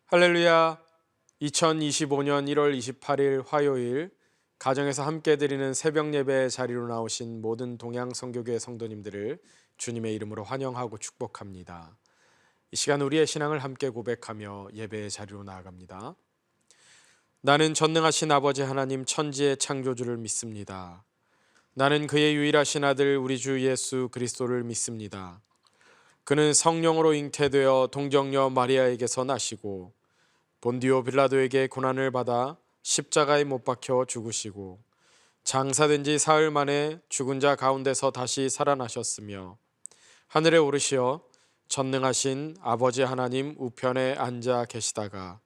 할렐루야. 2025년 1월 28일 화요일 가정에서 함께 드리는 새벽 예배 자리로 나오신 모든 동양선교교회 성도님들을 주님의 이름으로 환영하고 축복합니다. 이 시간 우리의 신앙을 함께 고백하며 예배의 자리로 나아갑니다. 나는 전능하신 아버지 하나님 천지의 창조주를 믿습니다. 나는 그의 유일하신 아들 우리 주 예수 그리스도를 믿습니다. 그는 성령으로 잉태되어 동정녀 마리아에게서 나시고 본디오 빌라도에게 고난을 받아 십자가에 못 박혀 죽으시고 장사된 지 사흘 만에 죽은 자 가운데서 다시 살아나셨으며 하늘에 오르시어 전능하신 아버지 하나님 우편에 앉아 계시다가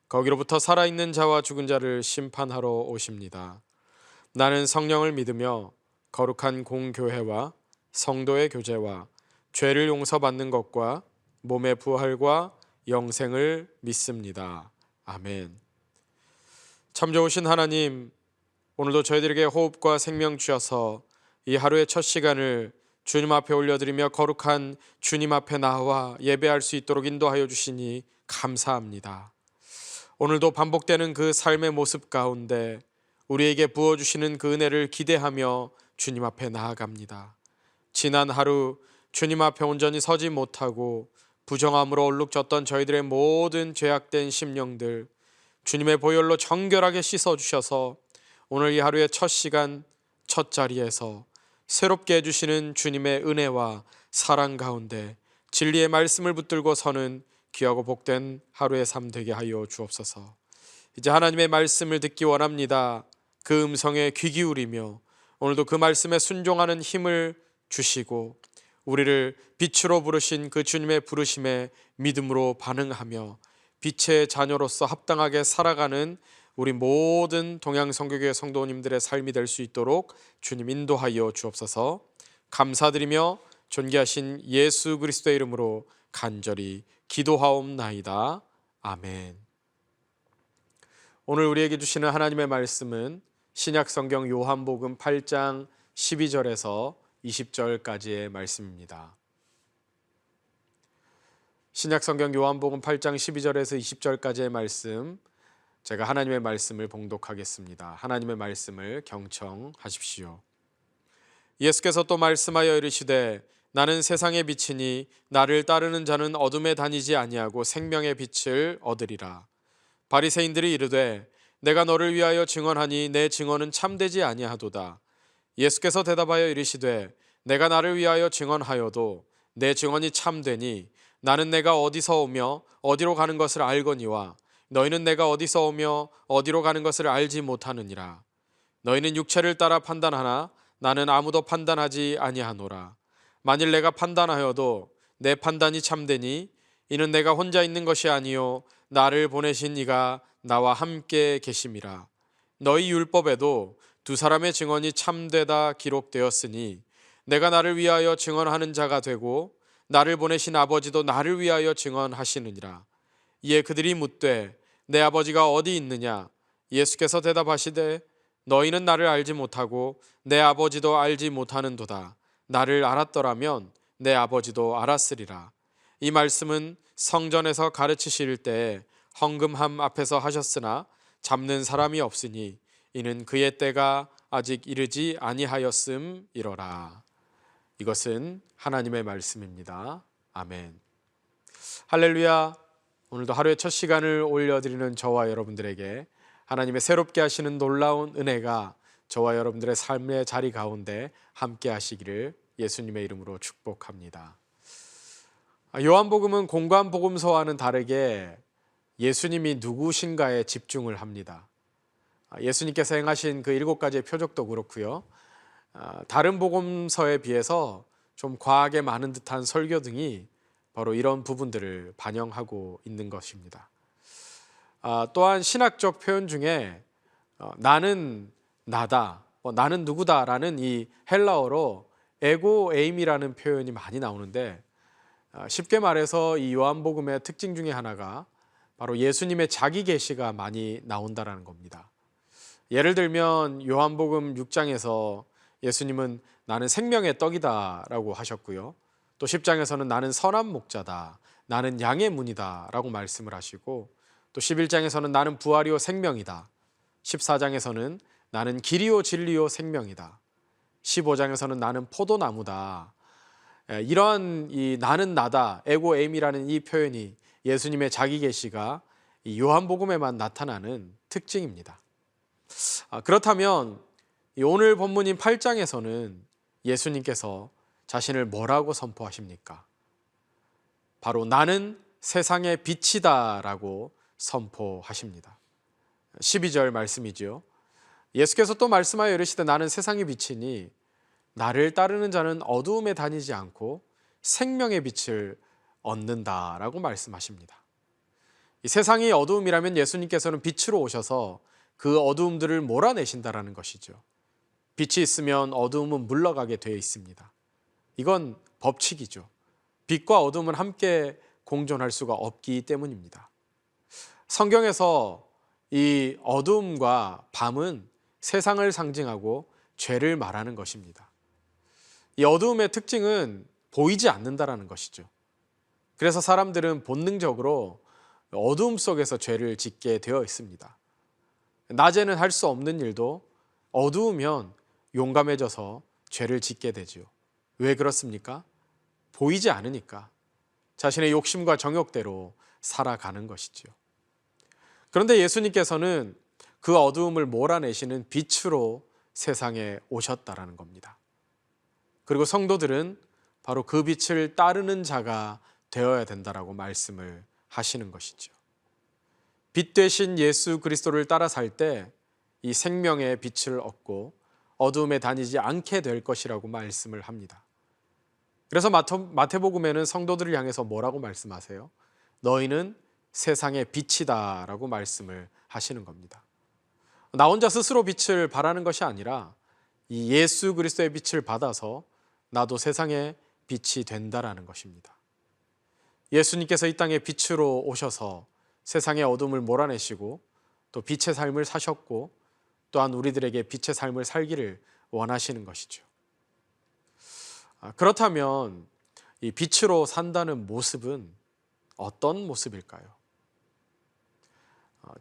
거기로부터 살아있는 자와 죽은 자를 심판하러 오십니다. 나는 성령을 믿으며 거룩한 공교회와 성도의 교제와 죄를 용서받는 것과 몸의 부활과 영생을 믿습니다. 아멘. 참 좋으신 하나님, 오늘도 저희들에게 호흡과 생명 주셔서 이 하루의 첫 시간을 주님 앞에 올려드리며 거룩한 주님 앞에 나와 예배할 수 있도록 인도하여 주시니 감사합니다. 오늘도 반복되는 그 삶의 모습 가운데 우리에게 부어주시는 그 은혜를 기대하며 주님 앞에 나아갑니다. 지난 하루 주님 앞에 온전히 서지 못하고 부정함으로 얼룩졌던 저희들의 모든 죄악된 심령들 주님의 보혈로 정결하게 씻어주셔서 오늘 이 하루의 첫 시간 첫 자리에서 새롭게 해주시는 주님의 은혜와 사랑 가운데 진리의 말씀을 붙들고 서는 귀하고 복된 하루의 삶 되게 하여 주옵소서. 이제 하나님의 말씀을 듣기 원합니다. 그 음성에 귀 기울이며 오늘도 그 말씀에 순종하는 힘을 주시고 우리를 빛으로 부르신 그 주님의 부르심에 믿음으로 반응하며 빛의 자녀로서 합당하게 살아가는 우리 모든 동양선교교회 성도님들의 삶이 될 수 있도록 주님 인도하여 주옵소서. 감사드리며 존귀하신 예수 그리스도의 이름으로 간절히 기도하옵나이다. 아멘. 오늘 우리에게 주시는 하나님의 말씀은 신약성경 요한복음 8장 12절에서 20절까지의 말씀입니다. 신약성경 요한복음 8장 12절에서 20절까지의 말씀, 제가 하나님의 말씀을 봉독하겠습니다. 하나님의 말씀을 경청하십시오. 예수께서 또 말씀하여 이르시되 나는 세상의 빛이니 나를 따르는 자는 어둠에 다니지 아니하고 생명의 빛을 얻으리라. 바리새인들이 이르되 내가 너를 위하여 증언하니 내 증언은 참되지 아니하도다. 예수께서 대답하여 이르시되 내가 나를 위하여 증언하여도 내 증언이 참되니 나는 내가 어디서 오며 어디로 가는 것을 알거니와 너희는 내가 어디서 오며 어디로 가는 것을 알지 못하느니라. 너희는 육체를 따라 판단하나 나는 아무도 판단하지 아니하노라. 만일 내가 판단하여도 내 판단이 참되니 이는 내가 혼자 있는 것이 아니요 나를 보내신 이가 나와 함께 계심이라. 너희 율법에도 두 사람의 증언이 참되다 기록되었으니 내가 나를 위하여 증언하는 자가 되고 나를 보내신 아버지도 나를 위하여 증언하시느니라. 이에 그들이 묻되 내 아버지가 어디 있느냐? 예수께서 대답하시되 너희는 나를 알지 못하고 내 아버지도 알지 못하는도다. 나를 알았더라면 내 아버지도 알았으리라. 이 말씀은 성전에서 가르치실 때에 헌금함 앞에서 하셨으나 잡는 사람이 없으니 이는 그의 때가 아직 이르지 아니하였음이로라. 이것은 하나님의 말씀입니다. 아멘. 할렐루야. 오늘도 하루의 첫 시간을 올려드리는 저와 여러분들에게 하나님의 새롭게 하시는 놀라운 은혜가 저와 여러분들의 삶의 자리 가운데 함께 하시기를 예수님의 이름으로 축복합니다. 요한복음은 공관복음서와는 다르게 예수님이 누구신가에 집중을 합니다. 예수님께서 행하신 그 7가지의 표적도 그렇고요. 다른 복음서에 비해서 좀 과하게 많은 듯한 설교 등이 바로 이런 부분들을 반영하고 있는 것입니다. 또한 신학적 표현 중에 나는 나다, 나는 누구다라는 이 헬라어로 에고 에임이라는 표현이 많이 나오는데 쉽게 말해서 이 요한복음의 특징 중에 하나가 바로 예수님의 자기 계시가 많이 나온다라는 겁니다. 예를 들면 요한복음 6장에서 예수님은 나는 생명의 떡이다 라고 하셨고요. 또 10장에서는 나는 선한 목자다, 나는 양의 문이다 라고 말씀을 하시고 또 11장에서는 나는 부활이요 생명이다. 14장에서는 나는 길이요 진리요 생명이다. 15장에서는 나는 포도나무다. 이러한 이 나는 나다, 에고 에임이라는 이 표현이 예수님의 자기 계시가 이 요한복음에만 나타나는 특징입니다. 그렇다면 이 오늘 본문인 8장에서는 예수님께서 자신을 뭐라고 선포하십니까? 바로 나는 세상의 빛이다라고 선포하십니다. 12절 말씀이지요. 예수께서 또 말씀하여 이르시되 나는 세상의 빛이니 나를 따르는 자는 어두움에 다니지 않고 생명의 빛을 얻는다라고 말씀하십니다. 이 세상이 어두움이라면 예수님께서는 빛으로 오셔서 그 어두움들을 몰아내신다라는 것이죠. 빛이 있으면 어두움은 물러가게 되어 있습니다. 이건 법칙이죠. 빛과 어둠은 함께 공존할 수가 없기 때문입니다. 성경에서 이 어두움과 밤은 세상을 상징하고 죄를 말하는 것입니다. 이 어두움의 특징은 보이지 않는다라는 것이죠. 그래서 사람들은 본능적으로 어두움 속에서 죄를 짓게 되어 있습니다. 낮에는 할 수 없는 일도 어두우면 용감해져서 죄를 짓게 되죠. 왜 그렇습니까? 보이지 않으니까 자신의 욕심과 정욕대로 살아가는 것이죠. 그런데 예수님께서는 그 어두움을 몰아내시는 빛으로 세상에 오셨다라는 겁니다. 그리고 성도들은 바로 그 빛을 따르는 자가 되어야 된다라고 말씀을 하시는 것이죠. 빛 되신 예수 그리스도를 따라 살 때 이 생명의 빛을 얻고 어두움에 다니지 않게 될 것이라고 말씀을 합니다. 그래서 마태복음에는 성도들을 향해서 뭐라고 말씀하세요? 너희는 세상의 빛이다 라고 말씀을 하시는 겁니다. 나 혼자 스스로 빛을 발하는 것이 아니라 이 예수 그리스도의 빛을 받아서 나도 세상의 빛이 된다라는 것입니다. 예수님께서 이 땅에 빛으로 오셔서 세상의 어둠을 몰아내시고 또 빛의 삶을 사셨고 또한 우리들에게 빛의 삶을 살기를 원하시는 것이죠. 그렇다면 이 빛으로 산다는 모습은 어떤 모습일까요?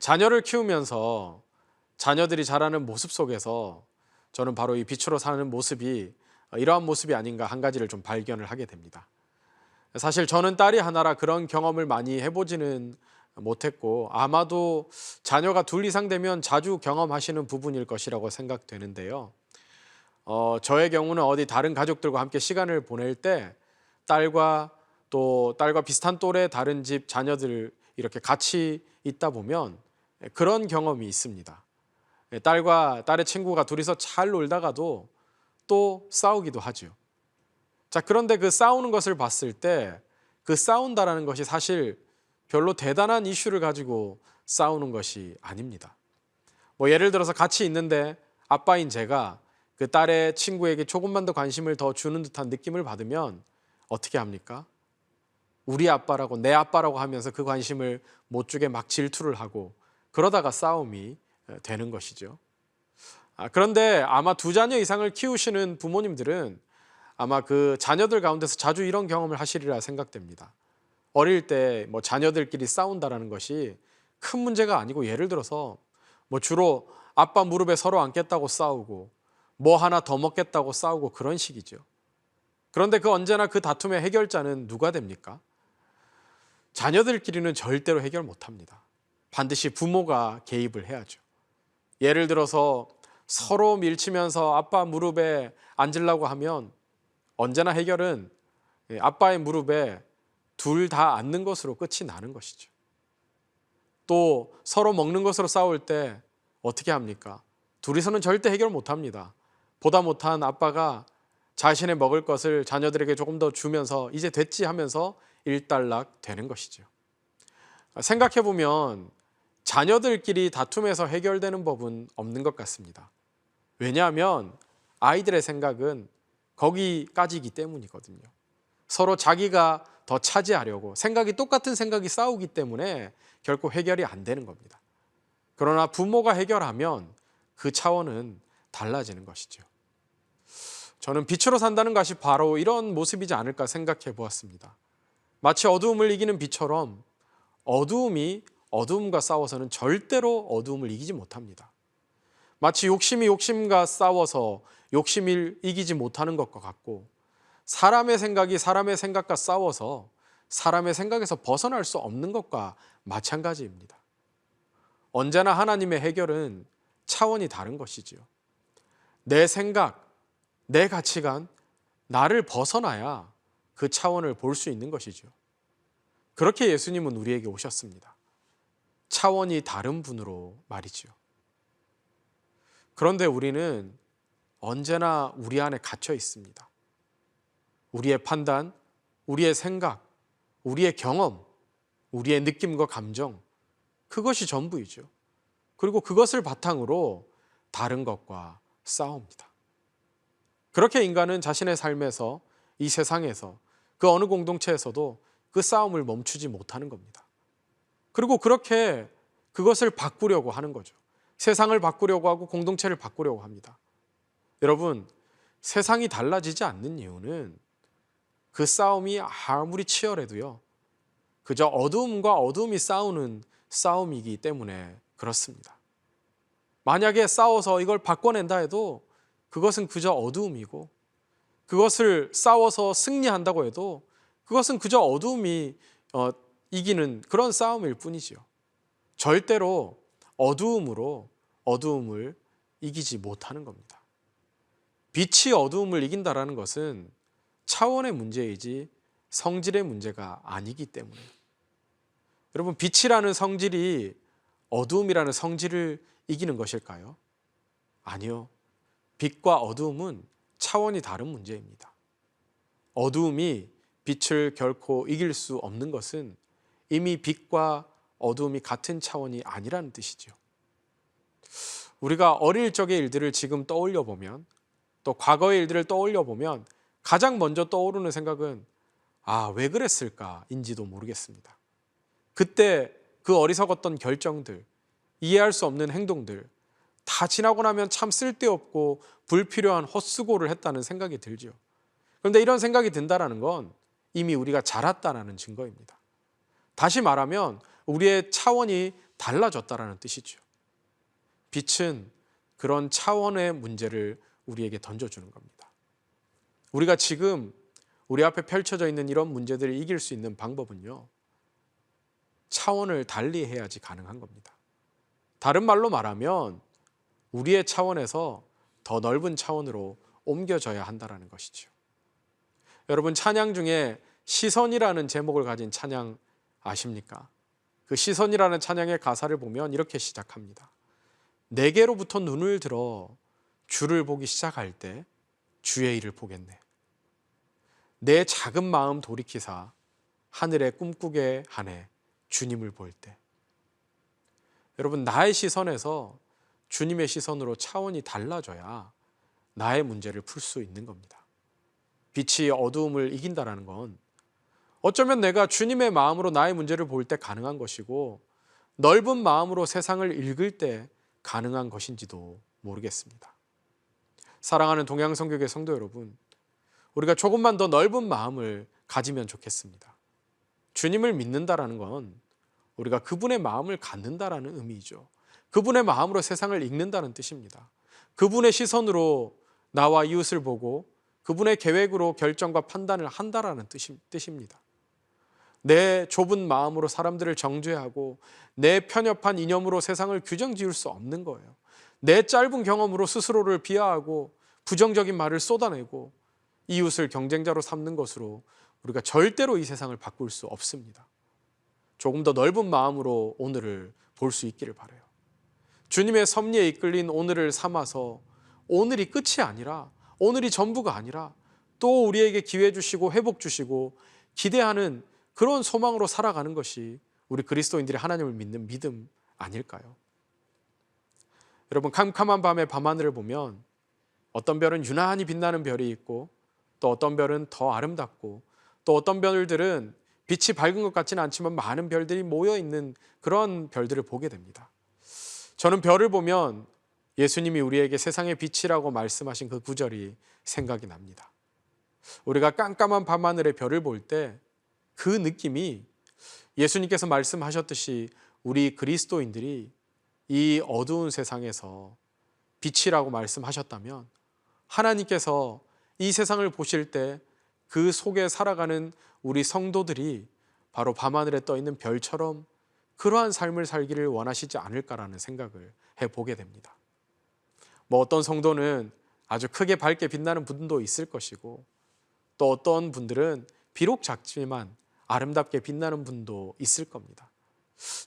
자녀를 키우면서 자녀들이 자라는 모습 속에서 저는 바로 이 빛으로 사는 모습이 이러한 모습이 아닌가 한 가지를 좀 발견을 하게 됩니다. 사실 저는 딸이 하나라 그런 경험을 많이 해보지는 못했고 아마도 자녀가 둘 이상 되면 자주 경험하시는 부분일 것이라고 생각되는데요. 저의 경우는 어디 다른 가족들과 함께 시간을 보낼 때 딸과 비슷한 또래 다른 집 자녀들 이렇게 같이 있다 보면 그런 경험이 있습니다. 딸의 친구가 둘이서 잘 놀다가도 또 싸우기도 하죠. 자, 그런데 그 싸우는 것을 봤을 때 그 싸운다라는 것이 사실 별로 대단한 이슈를 가지고 싸우는 것이 아닙니다. 예를 들어서 같이 있는데 아빠인 제가 그 딸의 친구에게 조금만 더 관심을 더 주는 듯한 느낌을 받으면 어떻게 합니까? 우리 아빠라고 내 아빠라고 하면서 그 관심을 못 주게 막 질투를 하고 그러다가 싸움이 되는 것이죠. 그런데 아마 두 자녀 이상을 키우시는 부모님들은 아마 그 자녀들 가운데서 자주 이런 경험을 하시리라 생각됩니다. 어릴 때 자녀들끼리 싸운다라는 것이 큰 문제가 아니고 예를 들어서 주로 아빠 무릎에 서로 앉겠다고 싸우고 뭐 하나 더 먹겠다고 싸우고 그런 식이죠. 그런데 언제나 그 다툼의 해결자는 누가 됩니까? 자녀들끼리는 절대로 해결 못합니다. 반드시 부모가 개입을 해야죠. 예를 들어서 서로 밀치면서 아빠 무릎에 앉으려고 하면 언제나 해결은 아빠의 무릎에 둘 다 앉는 것으로 끝이 나는 것이죠. 또 서로 먹는 것으로 싸울 때 어떻게 합니까? 둘이서는 절대 해결 못합니다. 보다 못한 아빠가 자신의 먹을 것을 자녀들에게 조금 더 주면서 이제 됐지 하면서 일단락 되는 것이죠. 생각해보면 자녀들끼리 다툼에서 해결되는 법은 없는 것 같습니다. 왜냐하면 아이들의 생각은 거기까지이기 때문이거든요. 서로 자기가 더 차지하려고 똑같은 생각이 싸우기 때문에 결코 해결이 안 되는 겁니다. 그러나 부모가 해결하면 그 차원은 달라지는 것이죠. 저는 빛으로 산다는 것이 바로 이런 모습이지 않을까 생각해 보았습니다. 마치 어두움을 이기는 빛처럼 어두움이 어두움과 싸워서는 절대로 어두움을 이기지 못합니다. 마치 욕심이 욕심과 싸워서 욕심을 이기지 못하는 것과 같고, 사람의 생각이 사람의 생각과 싸워서 사람의 생각에서 벗어날 수 없는 것과 마찬가지입니다. 언제나 하나님의 해결은 차원이 다른 것이지요. 내 생각, 내 가치관, 나를 벗어나야 그 차원을 볼 수 있는 것이죠. 그렇게 예수님은 우리에게 오셨습니다. 차원이 다른 분으로 말이지요. 그런데 우리는 언제나 우리 안에 갇혀 있습니다. 우리의 판단, 우리의 생각, 우리의 경험, 우리의 느낌과 감정, 그것이 전부이죠. 그리고 그것을 바탕으로 다른 것과 싸웁니다. 그렇게 인간은 자신의 삶에서, 이 세상에서, 그 어느 공동체에서도 그 싸움을 멈추지 못하는 겁니다. 그리고 그렇게 그것을 바꾸려고 하는 거죠. 세상을 바꾸려고 하고 공동체를 바꾸려고 합니다. 여러분, 세상이 달라지지 않는 이유는 그 싸움이 아무리 치열해도요, 그저 어두움과 어두움이 싸우는 싸움이기 때문에 그렇습니다. 만약에 싸워서 이걸 바꿔낸다 해도 그것은 그저 어두움이고, 그것을 싸워서 승리한다고 해도 그것은 그저 어두움이 이기는 그런 싸움일 뿐이지요. 절대로 어두움으로 어두움을 이기지 못하는 겁니다. 빛이 어두움을 이긴다라는 것은 차원의 문제이지 성질의 문제가 아니기 때문에. 여러분, 빛이라는 성질이 어두움이라는 성질을 이기는 것일까요? 아니요. 빛과 어두움은 차원이 다른 문제입니다. 어두움이 빛을 결코 이길 수 없는 것은 이미 빛과 어두움이 같은 차원이 아니라는 뜻이죠. 우리가 어릴 적의 일들을 지금 떠올려 보면, 또 과거의 일들을 떠올려 보면 가장 먼저 떠오르는 생각은 왜 그랬을까인지도 모르겠습니다. 그때 그 어리석었던 결정들, 이해할 수 없는 행동들, 다 지나고 나면 참 쓸데없고 불필요한 헛수고를 했다는 생각이 들죠. 그런데 이런 생각이 든다는 건 이미 우리가 자랐다는 증거입니다. 다시 말하면 우리의 차원이 달라졌다는 뜻이죠. 빛은 그런 차원의 문제를 우리에게 던져주는 겁니다. 우리가 지금 우리 앞에 펼쳐져 있는 이런 문제들을 이길 수 있는 방법은요, 차원을 달리 해야지 가능한 겁니다. 다른 말로 말하면 우리의 차원에서 더 넓은 차원으로 옮겨져야 한다는 것이죠. 여러분, 찬양 중에 시선이라는 제목을 가진 찬양 아십니까? 그 시선이라는 찬양의 가사를 보면 이렇게 시작합니다. 내게로부터 눈을 들어 주를 보기 시작할 때 주의 일을 보겠네. 내 작은 마음 돌이키사 하늘에 꿈꾸게 하네. 주님을 볼 때. 여러분, 나의 시선에서 주님의 시선으로 차원이 달라져야 나의 문제를 풀 수 있는 겁니다. 빛이 어두움을 이긴다는 건 어쩌면 내가 주님의 마음으로 나의 문제를 볼 때 가능한 것이고, 넓은 마음으로 세상을 읽을 때 가능한 것인지도 모르겠습니다. 사랑하는 동양성교회 성도 여러분, 우리가 조금만 더 넓은 마음을 가지면 좋겠습니다. 주님을 믿는다라는 건 우리가 그분의 마음을 갖는다라는 의미이죠. 그분의 마음으로 세상을 읽는다는 뜻입니다. 그분의 시선으로 나와 이웃을 보고 그분의 계획으로 결정과 판단을 한다라는 뜻입니다. 내 좁은 마음으로 사람들을 정죄하고 내 편협한 이념으로 세상을 규정 지을 수 없는 거예요. 내 짧은 경험으로 스스로를 비하하고 부정적인 말을 쏟아내고 이웃을 경쟁자로 삼는 것으로 우리가 절대로 이 세상을 바꿀 수 없습니다. 조금 더 넓은 마음으로 오늘을 볼 수 있기를 바라요. 주님의 섭리에 이끌린 오늘을 삼아서 오늘이 끝이 아니라, 오늘이 전부가 아니라 또 우리에게 기회 주시고 회복 주시고 기대하는 그런 소망으로 살아가는 것이 우리 그리스도인들이 하나님을 믿는 믿음 아닐까요? 여러분, 캄캄한 밤의 밤하늘을 보면 어떤 별은 유난히 빛나는 별이 있고, 또 어떤 별은 더 아름답고, 또 어떤 별들은 빛이 밝은 것 같지는 않지만 많은 별들이 모여있는 그런 별들을 보게 됩니다. 저는 별을 보면 예수님이 우리에게 세상의 빛이라고 말씀하신 그 구절이 생각이 납니다. 우리가 깜깜한 밤하늘의 별을 볼 때 그 느낌이 예수님께서 말씀하셨듯이 우리 그리스도인들이 이 어두운 세상에서 빛이라고 말씀하셨다면 하나님께서 이 세상을 보실 때 그 속에 살아가는 우리 성도들이 바로 밤하늘에 떠 있는 별처럼 그러한 삶을 살기를 원하시지 않을까라는 생각을 해보게 됩니다. 어떤 성도는 아주 크게 밝게 빛나는 분도 있을 것이고, 또 어떤 분들은 비록 작지만 아름답게 빛나는 분도 있을 겁니다.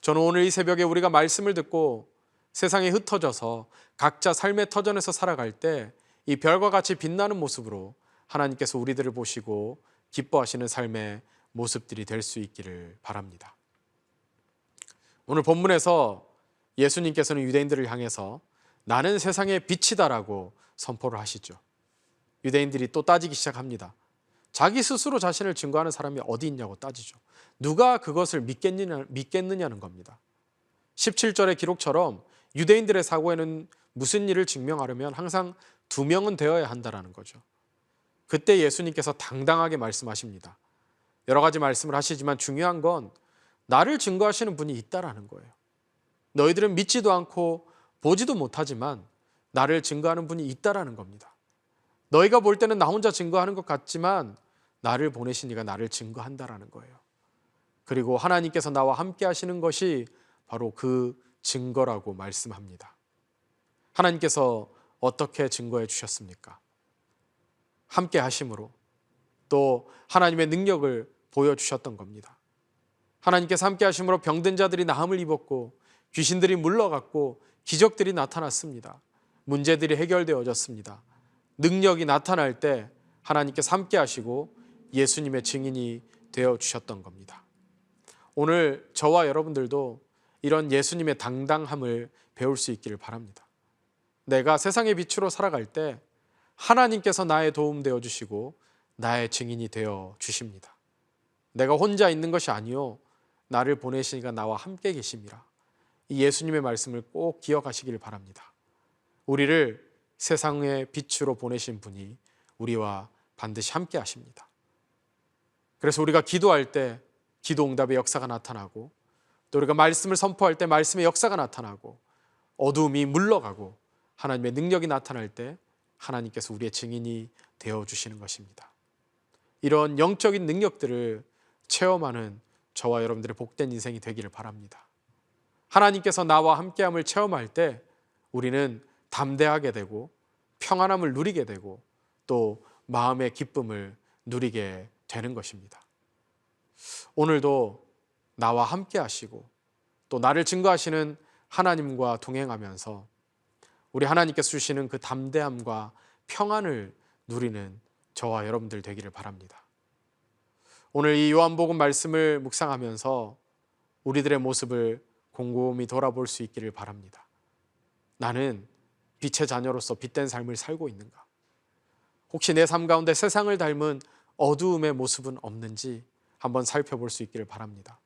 저는 오늘 이 새벽에 우리가 말씀을 듣고 세상에 흩어져서 각자 삶의 터전에서 살아갈 때 이 별과 같이 빛나는 모습으로 하나님께서 우리들을 보시고 기뻐하시는 삶의 모습들이 될 수 있기를 바랍니다. 오늘 본문에서 예수님께서는 유대인들을 향해서 나는 세상의 빛이다라고 선포를 하시죠. 유대인들이 또 따지기 시작합니다. 자기 스스로 자신을 증거하는 사람이 어디 있냐고 따지죠. 누가 그것을 믿겠느냐는 겁니다. 17절의 기록처럼 유대인들의 사고에는 무슨 일을 증명하려면 항상 2명은 되어야 한다는 거죠. 그때 예수님께서 당당하게 말씀하십니다. 여러 가지 말씀을 하시지만 중요한 건 나를 증거하시는 분이 있다라는 거예요. 너희들은 믿지도 않고 보지도 못하지만 나를 증거하는 분이 있다라는 겁니다. 너희가 볼 때는 나 혼자 증거하는 것 같지만 나를 보내신 이가 나를 증거한다라는 거예요. 그리고 하나님께서 나와 함께 하시는 것이 바로 그 증거라고 말씀합니다. 하나님께서 어떻게 증거해 주셨습니까? 함께 하심으로, 또 하나님의 능력을 보여주셨던 겁니다. 하나님께서 함께 하심으로 병든 자들이 나음을 입었고 귀신들이 물러갔고 기적들이 나타났습니다. 문제들이 해결되어졌습니다. 능력이 나타날 때 하나님께서 함께 하시고 예수님의 증인이 되어주셨던 겁니다. 오늘 저와 여러분들도 이런 예수님의 당당함을 배울 수 있기를 바랍니다. 내가 세상의 빛으로 살아갈 때 하나님께서 나의 도움 되어 주시고 나의 증인이 되어 주십니다. 내가 혼자 있는 것이 아니요 나를 보내시니까 나와 함께 계심이라. 이 예수님의 말씀을 꼭 기억하시길 바랍니다. 우리를 세상의 빛으로 보내신 분이 우리와 반드시 함께 하십니다. 그래서 우리가 기도할 때 기도 응답의 역사가 나타나고, 또 우리가 말씀을 선포할 때 말씀의 역사가 나타나고, 어두움이 물러가고 하나님의 능력이 나타날 때 하나님께서 우리의 증인이 되어주시는 것입니다. 이런 영적인 능력들을 체험하는 저와 여러분들의 복된 인생이 되기를 바랍니다. 하나님께서 나와 함께함을 체험할 때 우리는 담대하게 되고 평안함을 누리게 되고 또 마음의 기쁨을 누리게 되는 것입니다. 오늘도 나와 함께 하시고 또 나를 증거하시는 하나님과 동행하면서 우리 하나님께서 주시는 그 담대함과 평안을 누리는 저와 여러분들 되기를 바랍니다. 오늘 이 요한복음 말씀을 묵상하면서 우리들의 모습을 곰곰이 돌아볼 수 있기를 바랍니다. 나는 빛의 자녀로서 빛된 삶을 살고 있는가? 혹시 내 삶 가운데 세상을 닮은 어두움의 모습은 없는지 한번 살펴볼 수 있기를 바랍니다.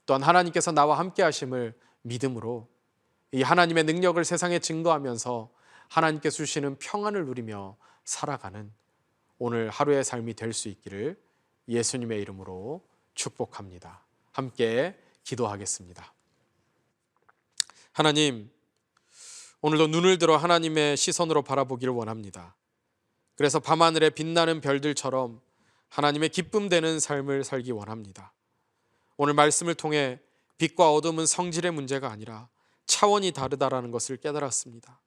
또한 하나님께서 나와 함께 하심을 믿음으로 이 하나님의 능력을 세상에 증거하면서 하나님께서 주시는 평안을 누리며 살아가는 오늘 하루의 삶이 될 수 있기를 예수님의 이름으로 축복합니다. 함께 기도하겠습니다. 하나님, 오늘도 눈을 들어 하나님의 시선으로 바라보기를 원합니다. 그래서 밤하늘에 빛나는 별들처럼 하나님의 기쁨 되는 삶을 살기 원합니다. 오늘 말씀을 통해 빛과 어둠은 성질의 문제가 아니라 차원이 다르다라는 것을 깨달았습니다.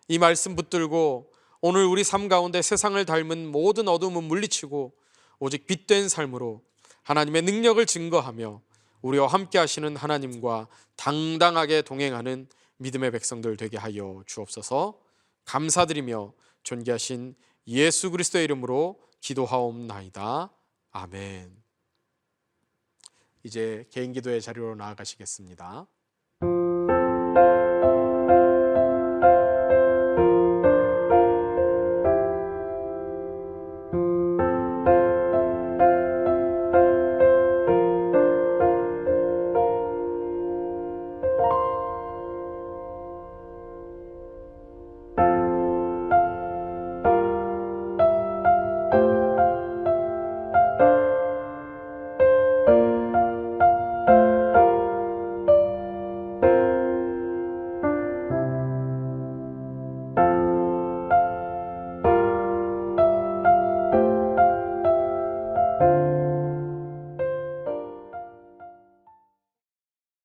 이 말씀 붙들고 오늘 우리 삶 가운데 세상을 닮은 모든 어둠은 물리치고 오직 빛된 삶으로 하나님의 능력을 증거하며 우리와 함께 하시는 하나님과 당당하게 동행하는 믿음의 백성들 되게 하여 주옵소서. 감사드리며 존귀하신 예수 그리스도의 이름으로 기도하옵나이다. 아멘. 이제 개인 기도의 자리로 나아가시겠습니다.